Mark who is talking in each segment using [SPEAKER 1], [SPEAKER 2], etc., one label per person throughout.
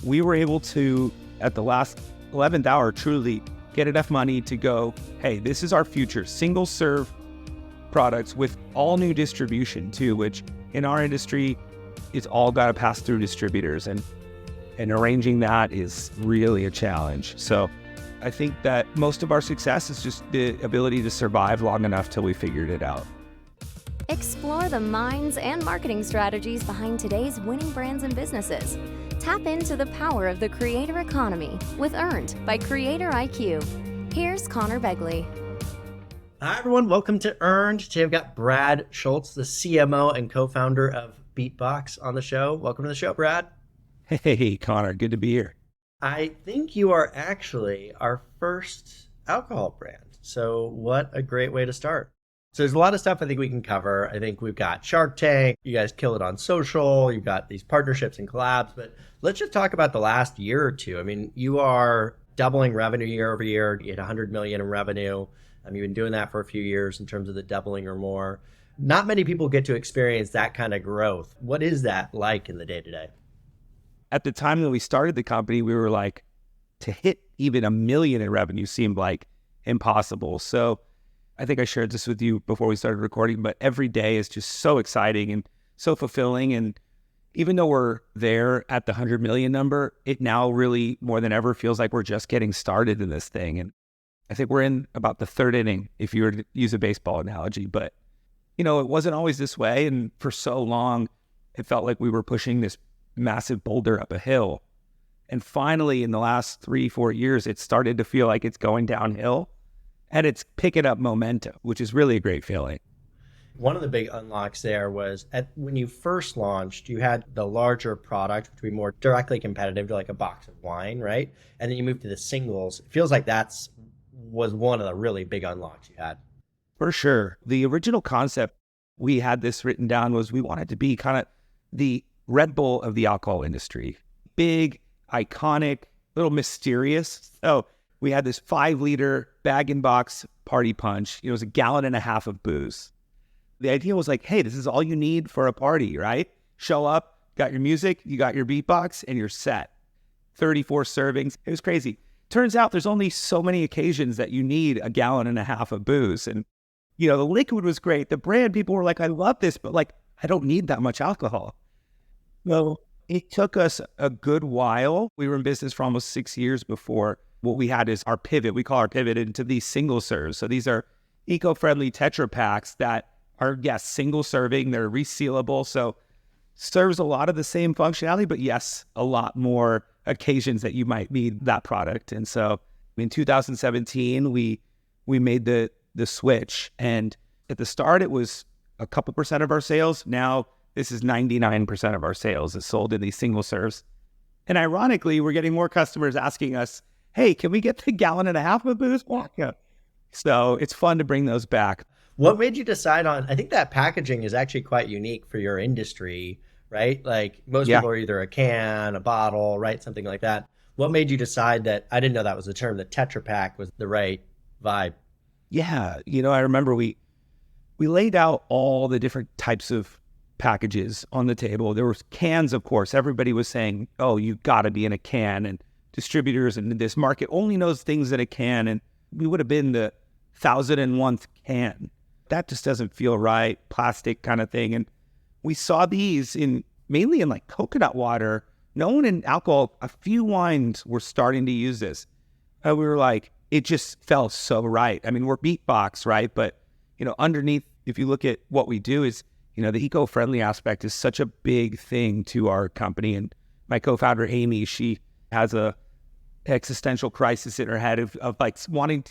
[SPEAKER 1] we were able to, at the last 11th hour, truly get enough money to go, hey, this is our future, single serve products with all new distribution too, which in our industry, it's all got to pass through distributors, and arranging that is really a challenge. So I think that most of our success is just the ability to survive long enough till we figured it out.
[SPEAKER 2] Explore the minds and marketing strategies behind today's winning brands and businesses. Tap into the power of the creator economy with Earned by Creator IQ. Here's Conor Begley.
[SPEAKER 3] Hi, everyone. Welcome to Earned. Today I've got Brad Schultz, the CMO and co-founder of BeatBox on the show. Welcome to the show, Brad.
[SPEAKER 1] Hey, Conor. Good to be here.
[SPEAKER 3] I think you are actually our first alcohol brand. So what a great way to start. So there's a lot of stuff I think we can cover. I think we've got Shark Tank. You guys kill it on social. You've got these partnerships and collabs. But let's just talk about the last year or two. I mean, you are doubling revenue year over year. You hit 100 million in revenue. You've been doing that for a few years in terms of the doubling or more. Not many people get to experience that kind of growth. What is that like in the day-to-day?
[SPEAKER 1] At the time that we started the company, we were like, to hit even 1 million in revenue seemed like impossible. So I think I shared this with you before we started recording, but every day is just so exciting and so fulfilling. And even though we're there at the 100 million number, it now really more than ever feels like we're just getting started in this thing. And I think we're in about the third inning, if you were to use a baseball analogy. But, you know, it wasn't always this way. And for so long, it felt like we were pushing this massive boulder up a hill. And finally, in the last 3-4 years, it started to feel like it's going downhill. And it's picking up momentum, which is really a great feeling.
[SPEAKER 3] One of the big unlocks there was when you first launched, you had the larger product, which would be more directly competitive to like a box of wine, right? And then you moved to the singles. It feels like was one of the really big unlocks you had.
[SPEAKER 1] For sure. The original concept, we had this written down, was we wanted to be kind of the Red Bull of the alcohol industry. Big, iconic, little mysterious. So we had this 5-liter bag-in-box party punch. It was 1.5 gallons of booze. The idea was like, hey, this is all you need for a party, right? Show up, got your music, you got your beatbox, and you're set. 34 servings. It was crazy. Turns out there's only so many occasions that you need 1.5 gallons of booze. And, you know, the liquid was great. The brand, people were like, I love this, but like, I don't need that much alcohol. Well, it took us a good while. We were in business for almost 6 years before what we had is our pivot. We call our pivot into these single serves. So these are eco-friendly Tetra Paks that are, yes, single serving. They're resealable. So serves a lot of the same functionality, but yes, a lot more occasions that you might need that product. And so in 2017, we made the switch. And at the start, it was a couple percent of our sales. Now this is 99% of our sales is sold in these single serves. And ironically, we're getting more customers asking us, hey, can we get the 1.5 gallons of booze? Yeah. So it's fun to bring those back.
[SPEAKER 3] What made you decide on, I think that packaging is actually quite unique for your industry, right? Like most people are either a can, a bottle, right? Something like that. What made you decide that, I didn't know that was the term, that Tetra Pak was the right vibe?
[SPEAKER 1] Yeah. You know, I remember we laid out all the different types of packages on the table. There was cans, of course. Everybody was saying, oh, you got to be in a can. And distributors and this market only knows things in a can. And we would have been the 1,001th can. That just doesn't feel right. Plastic kind of thing. And we saw these mainly in like coconut water. No one in alcohol, a few wines were starting to use this. And we were like, it just felt so right. I mean, we're BeatBox, right? But, you know, underneath, if you look at what we do is, you know, the eco-friendly aspect is such a big thing to our company. And my co-founder, Amy, she has a existential crisis in her head of like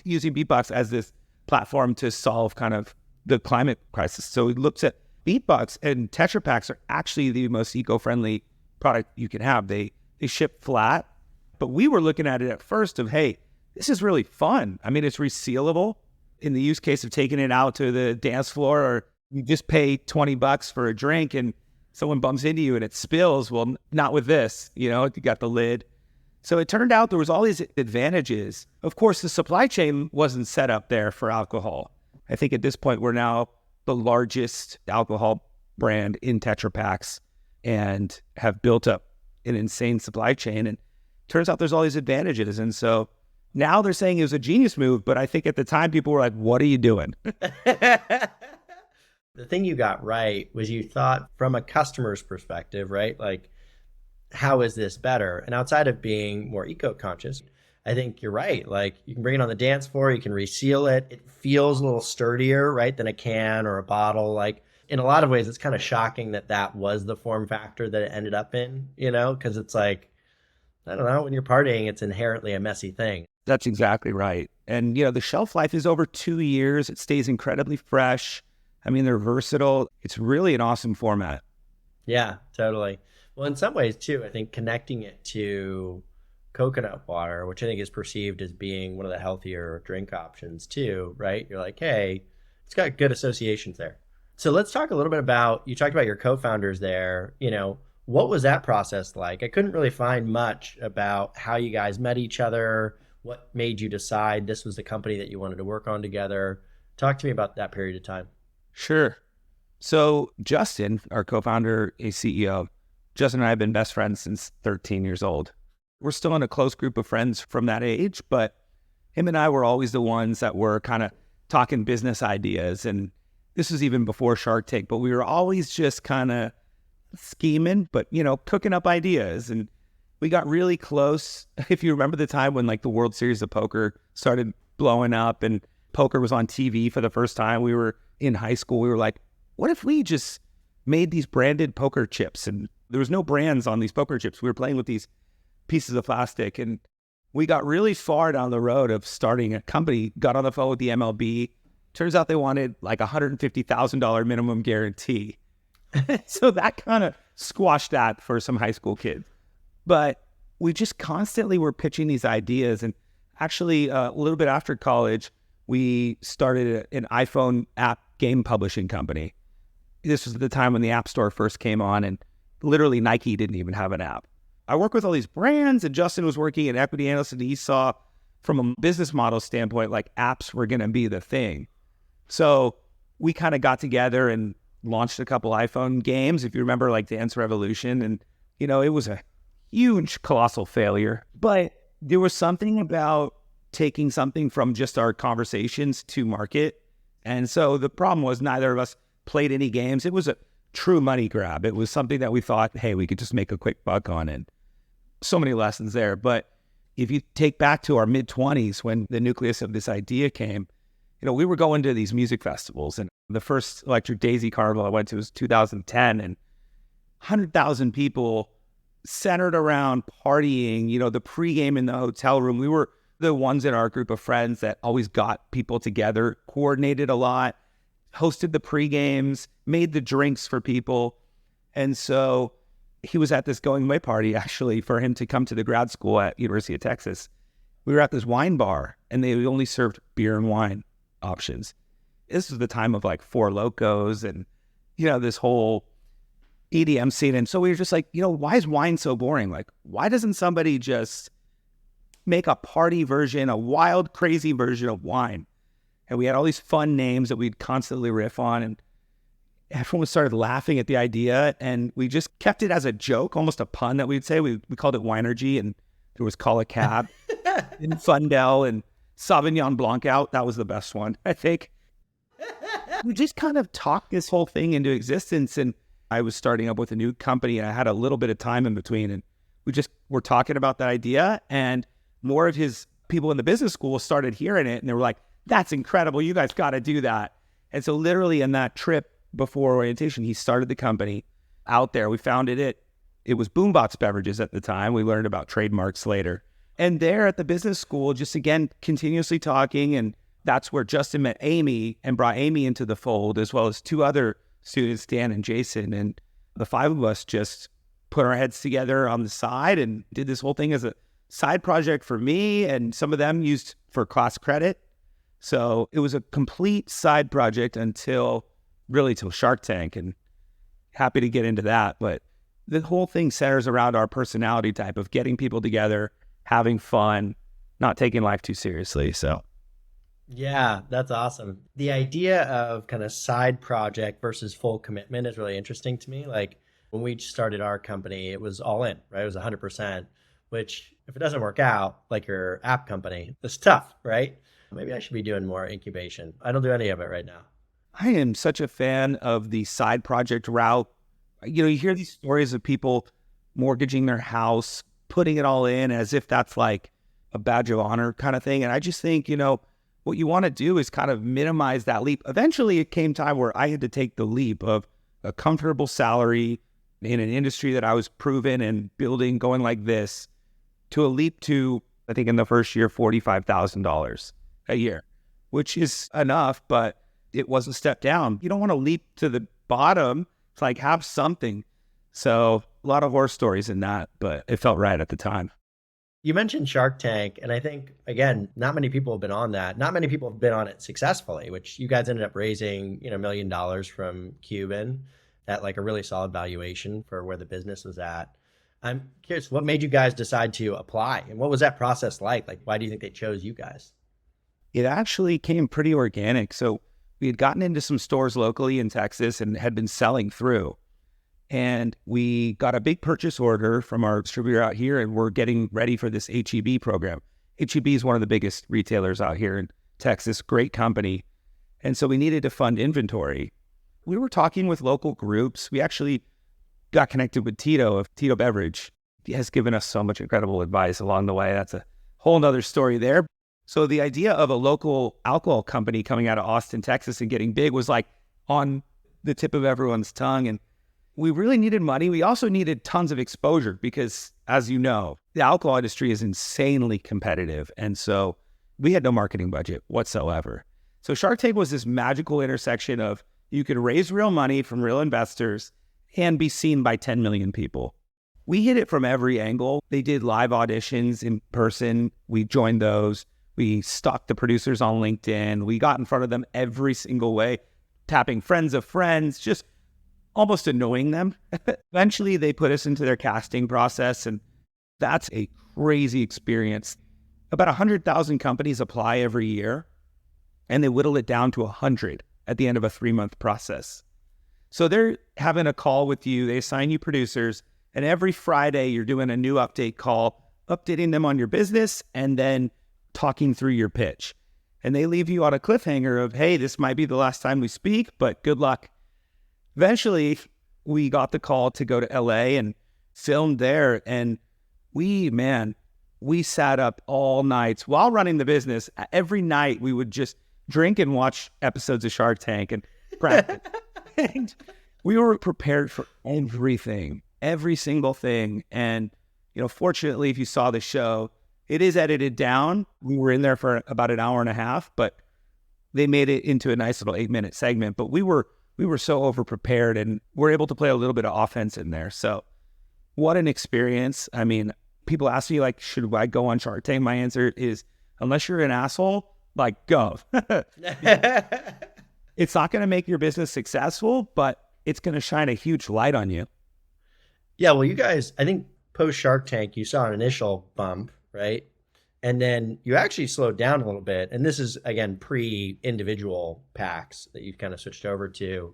[SPEAKER 1] using BeatBox as this platform to solve kind of the climate crisis. So we looked at BeatBox, and Tetra Paks are actually the most eco-friendly product you can have. They ship flat, but we were looking at it at first of, hey, this is really fun. I mean, it's resealable in the use case of taking it out to the dance floor, or you just pay $20 for a drink and someone bumps into you and it spills. Well, not with this, you know, you got the lid. So it turned out there was all these advantages. Of course, the supply chain wasn't set up there for alcohol. I think at this point, we're now the largest alcohol brand in Tetra Paks and have built up an insane supply chain. And turns out there's all these advantages. And so now they're saying it was a genius move, but I think at the time people were like, what are you doing?
[SPEAKER 3] The thing you got right was you thought from a customer's perspective, right? Like, how is this better? And outside of being more eco-conscious, I think you're right. Like, you can bring it on the dance floor, you can reseal it. It feels a little sturdier, right, than a can or a bottle. Like, in a lot of ways, it's kind of shocking that that was the form factor that it ended up in, because it's like, I don't know, when you're partying, it's inherently a messy thing.
[SPEAKER 1] That's exactly right. And, the shelf life is over 2 years. It stays incredibly fresh. I mean, they're versatile. It's really an awesome format.
[SPEAKER 3] Yeah, totally. Well, in some ways, too, I think connecting it to coconut water, which I think is perceived as being one of the healthier drink options, too, right? You're like, hey, it's got good associations there. So let's talk a little bit about, you talked about your co-founders there. What was that process like? I couldn't really find much about how you guys met each other, what made you decide this was the company that you wanted to work on together. Talk to me about that period of time.
[SPEAKER 1] Sure. So Justin, our co-founder, a CEO, Justin and I have been best friends since 13 years old. We're still in a close group of friends from that age, but him and I were always the ones that were kind of talking business ideas. And this was even before Shark Tank, but we were always just kind of scheming, but, cooking up ideas. And we got really close. If you remember the time when like the World Series of Poker started blowing up and poker was on TV for the first time, we were in high school. We were like, what if we just made these branded poker chips? And there was no brands on these poker chips. We were playing with these pieces of plastic, and we got really far down the road of starting a company, got on the phone with the MLB. Turns out they wanted like $150,000 minimum guarantee. So that kind of squashed that for some high school kids. But we just constantly were pitching these ideas. And actually, a little bit after college, we started an iPhone app game publishing company. This was the time when the App Store first came on, and literally Nike didn't even have an app. I work with all these brands, and Justin was working at equity analyst, and he saw from a business model standpoint, like apps were going to be the thing. So we kind of got together and launched a couple iPhone games, if you remember, like Dance Revolution. And, it was a huge, colossal failure. But there was something about taking something from just our conversations to market. And so the problem was neither of us played any games. It was a true money grab. It was something that we thought, hey, we could just make a quick buck on it. So many lessons there. But if you take back to our mid-20s when the nucleus of this idea came, we were going to these music festivals, and the first Electric Daisy Carnival I went to was 2010, and 100,000 people centered around partying, the pregame in the hotel room. We were the ones in our group of friends that always got people together, coordinated a lot, hosted the pre-games, made the drinks for people. And so he was at this going away party, actually, for him to come to the grad school at University of Texas. We were at this wine bar, and they only served beer and wine options. This was the time of like Four Locos and, this whole EDM scene. And so we were just like, why is wine so boring? Like, why doesn't somebody just make a party version, a wild, crazy version of wine? And we had all these fun names that we'd constantly riff on, and everyone started laughing at the idea, and we just kept it as a joke, almost a pun that we'd say. We called it Winergy, and there was Call a Cab and Fundell and Sauvignon Blanc out. That was the best one, I think. We just kind of talked this whole thing into existence, and I was starting up with a new company, and I had a little bit of time in between, and we just were talking about that idea, and more of his people in the business school started hearing it, and they were like, that's incredible. You guys got to do that. And so literally in that trip before orientation, he started the company out there. We founded it. It was BoomBox Beverages at the time. We learned about trademarks later. And there at the business school, just again, continuously talking. And that's where Justin met Amy and brought Amy into the fold, as well as two other students, Dan and Jason. And the five of us just put our heads together on the side and did this whole thing as a side project for me. And some of them used for class credit. So it was a complete side project until Shark Tank, and happy to get into that. But the whole thing centers around our personality type of getting people together, having fun, not taking life too seriously. So
[SPEAKER 3] yeah, that's awesome. The idea of kind of side project versus full commitment is really interesting to me. Like, When we started our company, it was all in, right? It was 100%, which if it doesn't work out, like your app company, it's tough, right? Maybe I should be doing more incubation. I don't do any of it right now.
[SPEAKER 1] I am such a fan of the side project route. You know, you hear these stories of people mortgaging their house, putting it all in as if that's like a badge of honor kind of thing. And I just think, you know, what you want to do is kind of minimize that leap. Eventually, it came time where I had to take the leap of a comfortable salary in an industry that I was proven and building, going like this, to a leap to, I think in the first year, $45,000 a year, which is enough, but it was a step down. You don't want to leap to the bottom. It's like, have something. So a lot of horror stories in that, but it felt right at the time.
[SPEAKER 3] You mentioned Shark Tank, and I think, again, not many people have been on that. Not many people have been on it successfully, which you guys ended up raising, $1 million from Cuban at like a really solid valuation for where the business was at. I'm curious, what made you guys decide to apply? And what was that process like? Like, why do you think they chose you guys?
[SPEAKER 1] It actually came pretty organic. So we had gotten into some stores locally in Texas and had been selling through. And we got a big purchase order from our distributor out here, and we're getting ready for this HEB program. HEB is one of the biggest retailers out here in Texas, great company. And so we needed to fund inventory. We were talking with local groups. We actually got connected with Tito of Tito Beverage. He has given us so much incredible advice along the way. That's a whole nother story there. So the idea of a local alcohol company coming out of Austin, Texas and getting big was like on the tip of everyone's tongue. And we really needed money. We also needed tons of exposure because, as you know, the alcohol industry is insanely competitive. And so we had no marketing budget whatsoever. So Shark Tank was this magical intersection of you could raise real money from real investors and be seen by 10 million people. We hit it from every angle. They did live auditions in person. We joined those. We stalked the producers on LinkedIn. We got in front of them every single way, tapping friends of friends, just almost annoying them. Eventually, they put us into their casting process, and that's a crazy experience. About 100,000 companies apply every year, and they whittle it down to 100 at the end of a 3-month process. So they're having a call with you. They assign you producers, and every Friday, you're doing a new update call, updating them on your business, and then talking through your pitch. And they leave you on a cliffhanger of, hey, this might be the last time we speak, but good luck. Eventually, we got the call to go to LA and filmed there. And we sat up all nights while running the business. Every night, we would just drink and watch episodes of Shark Tank and practice. And we were prepared for everything, every single thing. And, fortunately, if you saw the show, it is edited down. We were in there for about an hour and a half, but they made it into a nice little 8-minute segment. But we were so over-prepared, and we're able to play a little bit of offense in there. So what an experience. I mean, people ask me, like, should I go on Shark Tank? My answer is, unless you're an asshole, like, go. It's not going to make your business successful, but it's going to shine a huge light on you.
[SPEAKER 3] Yeah, well, you guys, I think post Shark Tank, you saw an initial bump, right? And then you actually slowed down a little bit. And this is, again, pre-individual packs that you've kind of switched over to.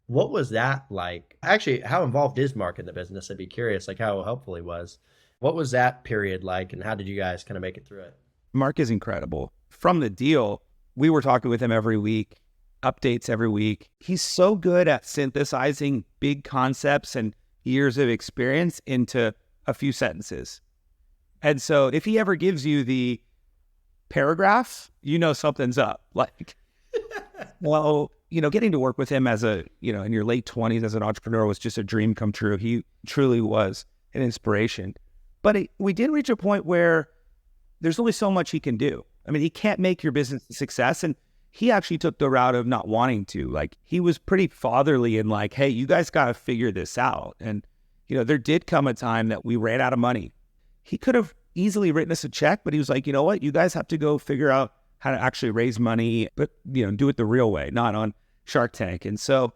[SPEAKER 3] What was that like? Actually, how involved is Mark in the business? I'd be curious, like how helpful he was. What was that period like, and how did you guys kind of make it through it?
[SPEAKER 1] Mark is incredible. From the deal, we were talking with him every week, updates every week. He's so good at synthesizing big concepts and years of experience into a few sentences. And so if he ever gives you the paragraph, something's up. Like, well, getting to work with him as in your late 20s as an entrepreneur was just a dream come true. He truly was an inspiration. But we did reach a point where there's only so much he can do. I mean, he can't make your business a success. And he actually took the route of not wanting to. Like, he was pretty fatherly and like, hey, you guys got to figure this out. And, there did come a time that we ran out of money. He could have easily written us a check, but he was like, you know what? You guys have to go figure out how to actually raise money, but, do it the real way, not on Shark Tank. And so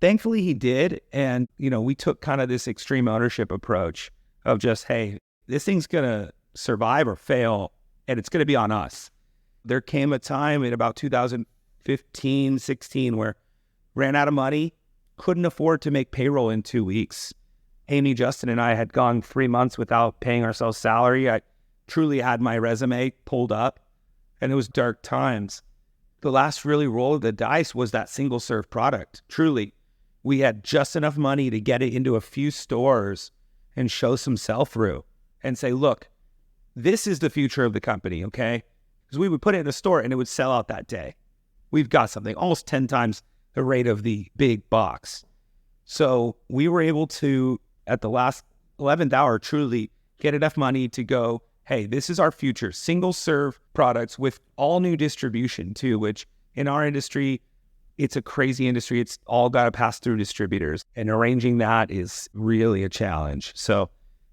[SPEAKER 1] thankfully he did. And, we took kind of this extreme ownership approach of just, hey, this thing's going to survive or fail, and it's going to be on us. There came a time in about 2015, 16 where ran out of money. couldn't afford to make payroll in 2 weeks. Amy, Justin, and I had gone 3 months without paying ourselves salary. I truly had my resume pulled up, and it was dark times. The last really roll of the dice was that single serve product. Truly, we had just enough money to get it into a few stores and show some sell-through and say, look, this is the future of the company, okay? Because we would put it in a store and it would sell out that day. We've got something almost 10 times the rate of the big box. So we were able to, at the last 11th hour, truly get enough money to go, hey, this is our future. Single serve products with all new distribution too, which in our industry, it's a crazy industry. It's all got to pass through distributors, and arranging that is really a challenge. So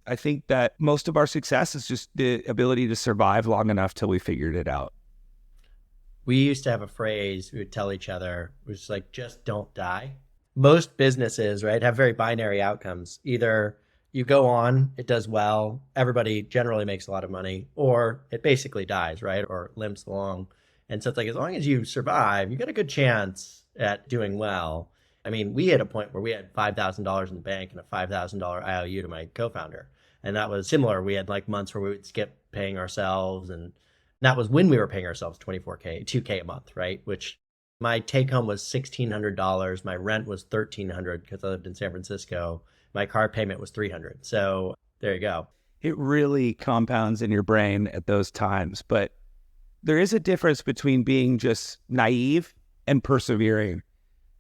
[SPEAKER 1] I think that most of our success is just the ability to survive long enough till we figured it out.
[SPEAKER 3] We used to have a phrase we would tell each other, which is like, just don't die. Most businesses, right, have very binary outcomes. Either you go on, it does well, everybody generally makes a lot of money, or it basically dies, right, or limps along. And so it's like, as long as you survive, you got a good chance at doing well. I mean, we hit a point where we had $5,000 in the bank and a $5,000 IOU to my co-founder. And that was similar. We had like months where we would skip paying ourselves. And that was when we were paying ourselves $2K a month, right? Which my take home was $1,600. My rent was $1,300 because I lived in San Francisco. My car payment was $300. So there you go.
[SPEAKER 1] It really compounds in your brain at those times. But there is a difference between being just naive and persevering.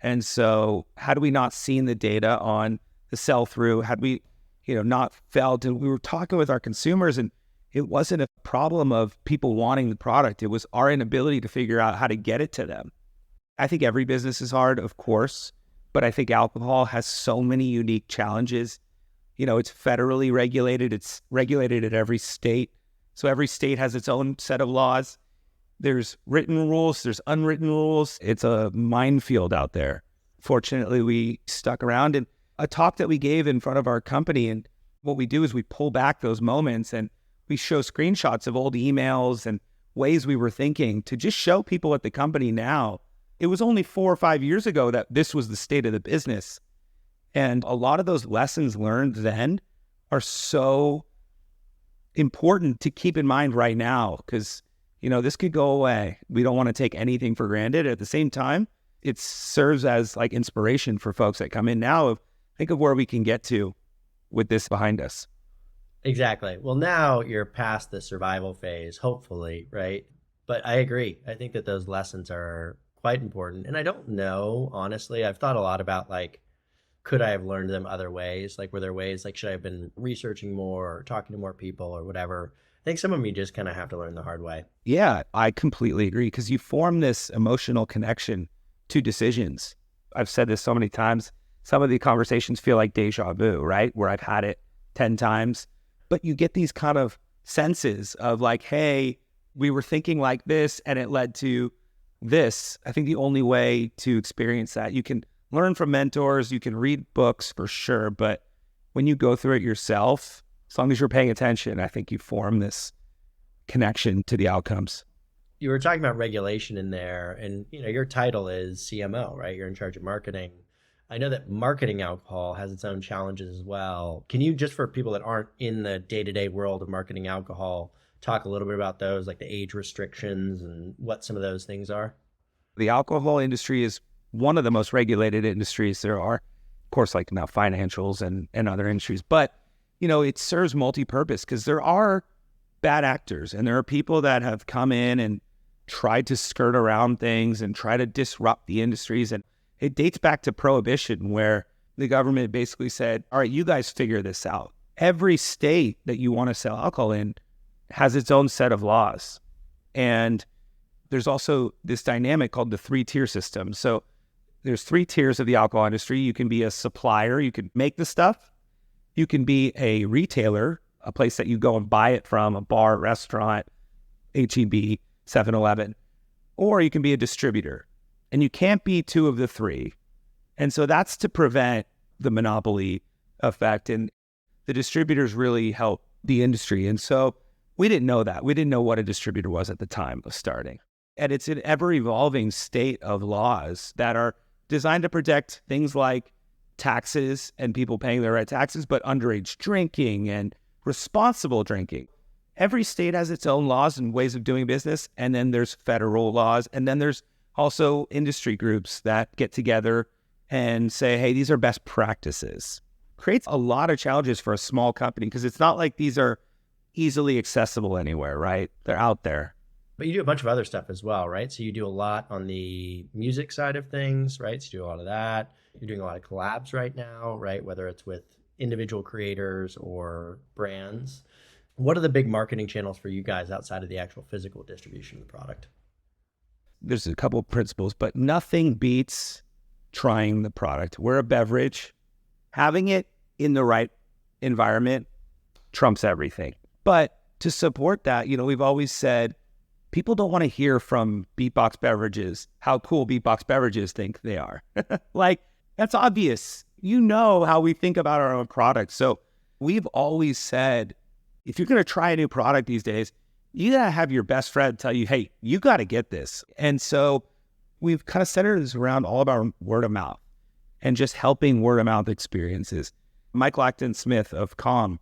[SPEAKER 1] And so had we not seen the data on the sell-through, had we, not felt, and we were talking with our consumers, and it wasn't a problem of people wanting the product. It was our inability to figure out how to get it to them. I think every business is hard, of course, but I think alcohol has so many unique challenges. It's federally regulated. It's regulated at every state. So every state has its own set of laws. There's written rules, there's unwritten rules. It's a minefield out there. Fortunately, we stuck around, and a talk that we gave in front of our company, and what we do is we pull back those moments and we show screenshots of old emails and ways we were thinking to just show people at the company now. It was only 4 or 5 years ago that this was the state of the business. And a lot of those lessons learned then are so important to keep in mind right now, because this could go away. We don't want to take anything for granted. At the same time, it serves as like inspiration for folks that come in now. Think of where we can get to with this behind us.
[SPEAKER 3] Exactly. Well, now you're past the survival phase, hopefully, right? But I agree. I think that those lessons are quite important. And I don't know, honestly, I've thought a lot about like, could I have learned them other ways? Like, were there ways, like, should I have been researching more or talking to more people or whatever? I think some of them you just kind of have to learn the hard way.
[SPEAKER 1] Yeah, I completely agree, because you form this emotional connection to decisions. I've said this so many times. Some of the conversations feel like deja vu, right? Where I've had it 10 times. But you get these kind of senses of like, hey, we were thinking like this and it led to this. I think the only way to experience that, you can learn from mentors, you can read books for sure, but when you go through it yourself, as long as you're paying attention, I think you form this connection to the outcomes.
[SPEAKER 3] You were talking about regulation in there, and your title is CMO, right? You're in charge of marketing. I know that marketing alcohol has its own challenges as well. Can you, just for people that aren't in the day-to-day world of marketing alcohol, talk a little bit about those, like the age restrictions and what some of those things are?
[SPEAKER 1] The alcohol industry is one of the most regulated industries there are. Of course, like now financials and other industries, but it serves multi-purpose, because there are bad actors and there are people that have come in and tried to skirt around things and try to disrupt the industries. And it dates back to Prohibition, where the government basically said, all right, you guys figure this out. Every state that you want to sell alcohol in has its own set of laws. And there's also this dynamic called the 3-tier system. So there's 3 tiers of the alcohol industry. You can be a supplier, you can make the stuff. You can be a retailer, a place that you go and buy it from, a bar, restaurant, H-E-B, 7-Eleven. Or you can be a distributor. And you can't be 2 of the 3. And so that's to prevent the monopoly effect. And the distributors really help the industry. And so we didn't know that. We didn't know what a distributor was at the time of starting. And it's an ever-evolving state of laws that are designed to protect things like taxes and people paying the right taxes, but underage drinking and responsible drinking. Every state has its own laws and ways of doing business, and then there's federal laws, and then there's also industry groups that get together and say, hey, these are best practices. Creates a lot of challenges for a small company because it's not like these are easily accessible anywhere, right? They're out there.
[SPEAKER 3] But you do a bunch of other stuff as well, right? So you do a lot on the music side of things, right? So you do a lot of that. You're doing a lot of collabs right now, right? Whether it's with individual creators or brands. What are the big marketing channels for you guys outside of the actual physical distribution of the product?
[SPEAKER 1] There's a couple of principles, but nothing beats trying the product. We're a beverage. Having it in the right environment trumps everything. But to support that, we've always said people don't want to hear from BeatBox Beverages how cool BeatBox Beverages think they are. Like, that's obvious. You know how we think about our own products. So we've always said, if you're going to try a new product these days, you got to have your best friend tell you, hey, you got to get this. And so we've kind of centered this around all of our word of mouth and just helping word of mouth experiences. Michael Acton Smith of Calm,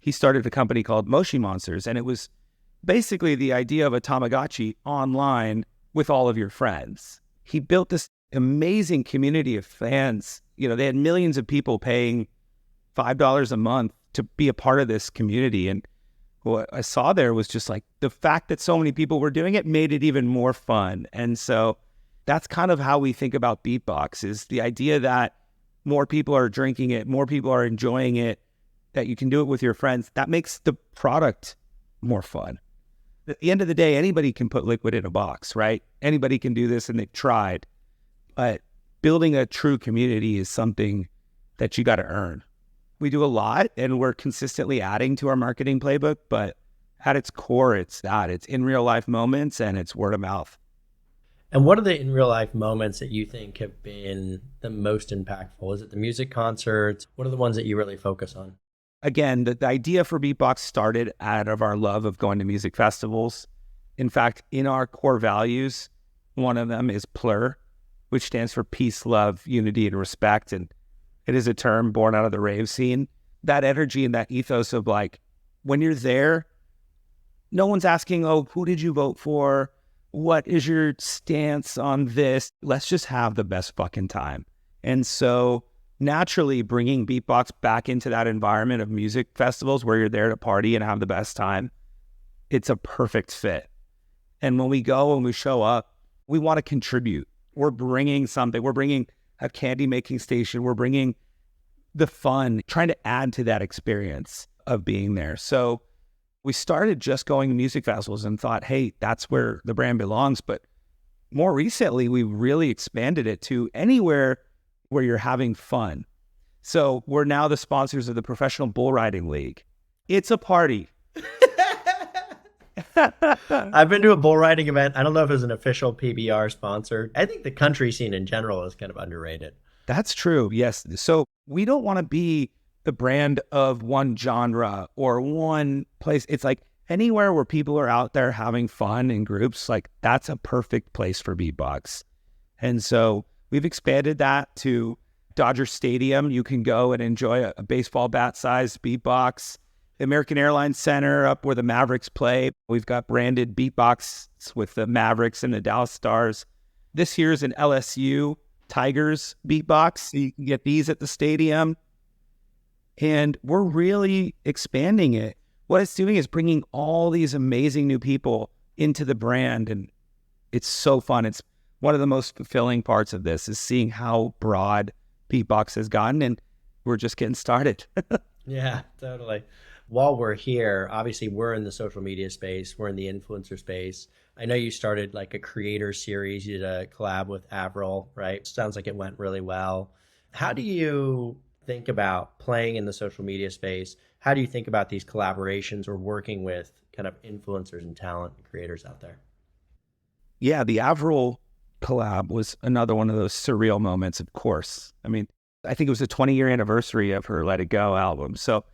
[SPEAKER 1] he started a company called Moshi Monsters, and it was basically the idea of a Tamagotchi online with all of your friends. He built this amazing community of fans. They had millions of people paying $5 a month to be a part of this community. And what I saw there was just like the fact that so many people were doing it made it even more fun. And so that's kind of how we think about BeatBox, is the idea that more people are drinking it, more people are enjoying it, that you can do it with your friends. That makes the product more fun. At the end of the day, anybody can put liquid in a box, right? Anybody can do this, and they've tried. But building a true community is something that you got to earn. We do a lot, and we're consistently adding to our marketing playbook, but at its core, it's in real life moments, and it's word of mouth.
[SPEAKER 3] And what are the in real life moments that you think have been the most impactful? Is it the music concerts? What are the ones that you really focus on?
[SPEAKER 1] Again, the idea for BeatBox started out of our love of going to music festivals. In fact, in our core values, one of them is PLUR, which stands for peace, love, unity, and respect. And it is a term born out of the rave scene. That energy and that ethos of like, when you're there, no one's asking, oh, who did you vote for? What is your stance on this? Let's just have the best fucking time. And so naturally bringing BeatBox back into that environment of music festivals where you're there to party and have the best time, it's a perfect fit. And when we go and we show up, we want to contribute. We're bringing something. We're bringing a candy making station. We're bringing the fun, trying to add to that experience of being there. So we started just going to music festivals and thought, hey, that's where the brand belongs. But more recently, we really expanded it to anywhere where you're having fun. So we're now the sponsors of the Professional Bull Riding League. It's a party.
[SPEAKER 3] I've been to a bull riding event. I don't know if it was an official PBR sponsor. I think the country scene in general is kind of underrated.
[SPEAKER 1] That's true. Yes. So we don't want to be the brand of one genre or one place. It's like anywhere where people are out there having fun in groups, like that's a perfect place for BeatBox. And so we've expanded that to Dodger Stadium. You can go and enjoy a baseball bat-sized BeatBox. The American Airlines Center, up where the Mavericks play. We've got branded BeatBox with the Mavericks and the Dallas Stars. This year's an LSU Tigers BeatBox. So you can get these at the stadium. And we're really expanding it. What it's doing is bringing all these amazing new people into the brand. And it's so fun. It's one of the most fulfilling parts of this is seeing how broad BeatBox has gotten. And we're just getting started.
[SPEAKER 3] Yeah, totally. While we're here, obviously we're in the social media space, we're in the influencer space. I know you started like a creator series, you did a collab with Avril, right? Sounds like it went really well. How do you think about playing in the social media space? How do you think about these collaborations or working with kind of influencers and talent and creators out there?
[SPEAKER 1] Yeah, the Avril collab was another one of those surreal moments, of course. I mean, I think it was the 20-year anniversary of her Let It Go album. So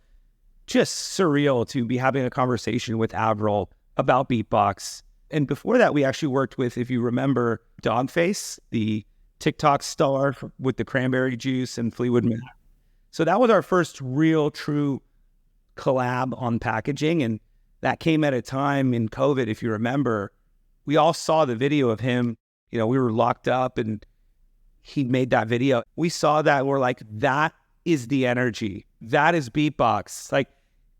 [SPEAKER 1] just surreal to be having a conversation with Avril about BeatBox. And before that, we actually worked with, if you remember, Dogface, the TikTok star with the cranberry juice and Fleetwood Mac. So that was our first real, true collab on packaging. And that came at a time in COVID, if you remember, we all saw the video of him. You know, we were locked up and he made that video. We saw that and we're like, that is the energy. That is BeatBox. Like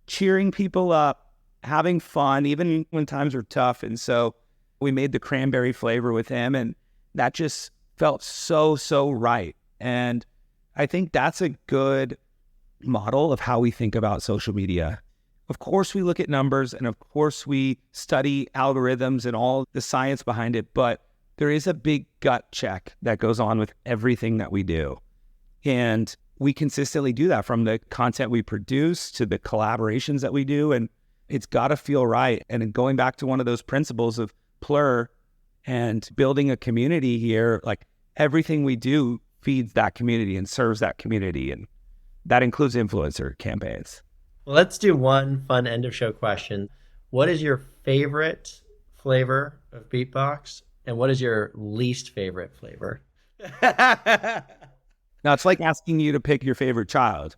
[SPEAKER 1] cheering people up, having fun, even when times are tough. And so we made the cranberry flavor with him and that just felt so right. And I think that's a good model of how we think about social media. Of course, we look at numbers and of course we study algorithms and all the science behind it, but there is a big gut check that goes on with everything that we do. And we consistently do that from the content we produce to the collaborations that we do. And it's got to feel right. And going back to one of those principles of Plur and building a community here, like everything we do feeds that community and serves that community. And that includes influencer campaigns.
[SPEAKER 3] Well, let's do one fun end of show question. What is your favorite flavor of BeatBox? And what is your least favorite flavor?
[SPEAKER 1] Now, it's like asking you to pick your favorite child.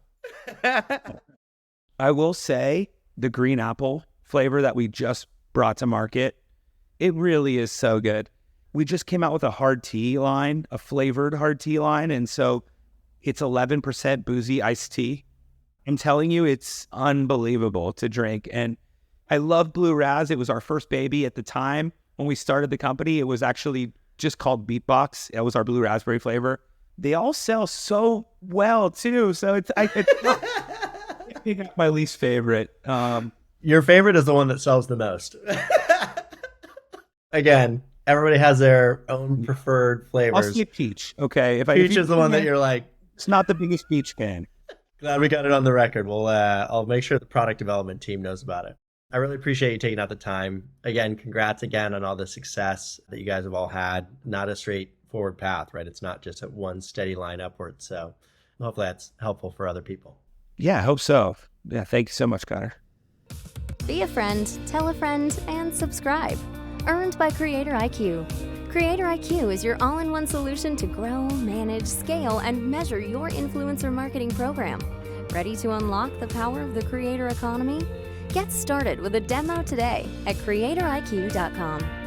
[SPEAKER 1] I will say the green apple flavor that we just brought to market, it really is so good. We just came out with a hard tea line, a flavored hard tea line. And so it's 11% boozy iced tea. I'm telling you, it's unbelievable to drink. And I love Blue Raz. It was our first baby at the time. When we started the company, it was actually just called BeatBox. It was our blue raspberry flavor. They all sell so well too. So it's my least favorite.
[SPEAKER 3] Your favorite is the one that sells the most. Again, everybody has their own preferred flavors.
[SPEAKER 1] I'll say peach. Okay.
[SPEAKER 3] Peach is the one that you're like,
[SPEAKER 1] it's not the biggest peach fan.
[SPEAKER 3] Glad we got it on the record. Well, I'll make sure the product development team knows about it. I really appreciate you taking out the time. Again, congrats again on all the success that you guys have all had. Not a straightforward path, right? It's not just a one steady line upwards. So hopefully that's helpful for other people.
[SPEAKER 1] Yeah, I hope so. Yeah, thank you so much, Conor.
[SPEAKER 2] Be a friend, tell a friend, and subscribe. Earned by Creator IQ. Creator IQ is your all-in-one solution to grow, manage, scale, and measure your influencer marketing program. Ready to unlock the power of the creator economy? Get started with a demo today at creatoriq.com.